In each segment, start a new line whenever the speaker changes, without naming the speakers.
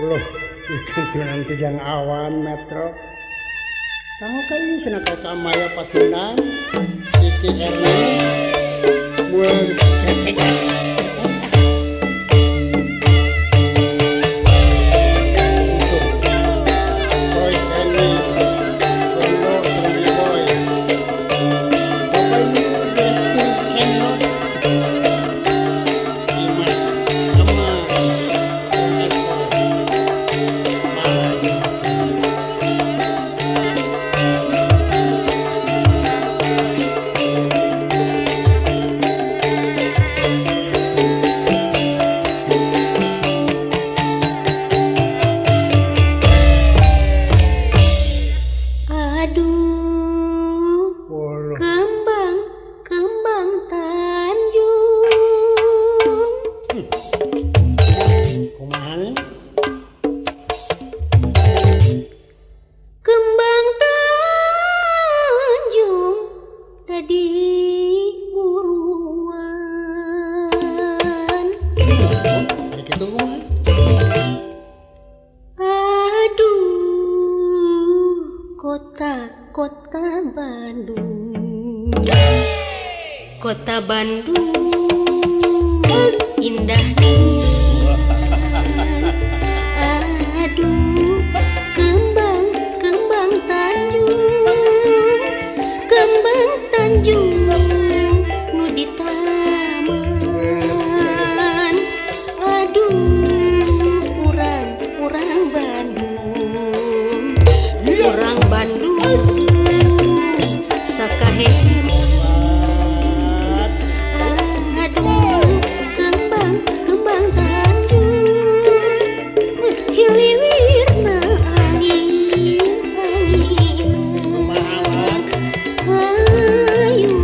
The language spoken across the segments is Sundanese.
Uloh, ikan tijang awan metro. Kamu kayak senakal kamaya pasunan, Siti Erni, mual ketek.
Kota Bandung, Kota Bandung indahnya. Aduh, kembang Tanjung nu di taman. Aduh, urang Bandung, urang Bandung sakahemat. Aduh, kembang Tanjung hiliwirna angin ayu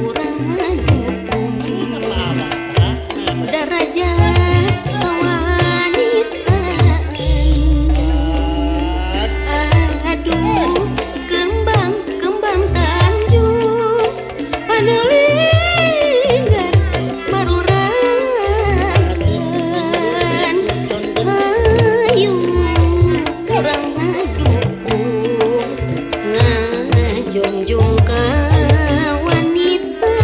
urang ngadukung darajat kawanitaan. Aduh, kembang Tanjung panelinggar maruragan ayu urang ngadukung ngajongjong ka wanita.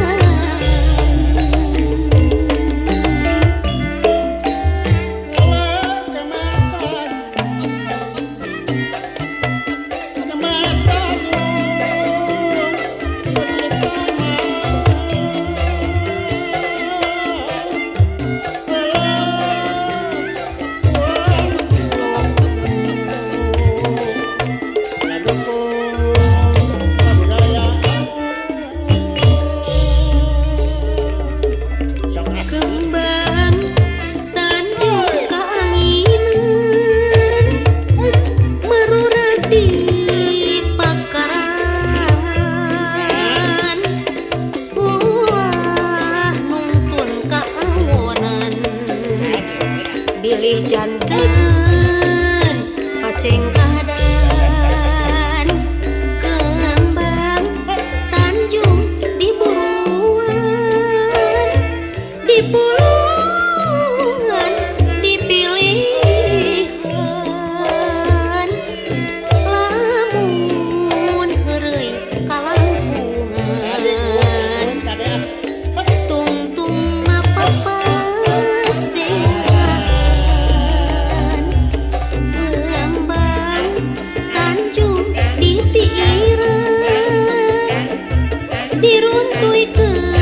Kembang Tanjung kaanginan marurag di pakarangan. Ulah nuntun kaawonan bilih janten paceng kadan. Kembang Tanjung diburuan, dipulungan, dipilihan. Lamun heureuy kalangkungan, tungtungna papasehan. Kembang Tanjung ditiiran, diruntuykeun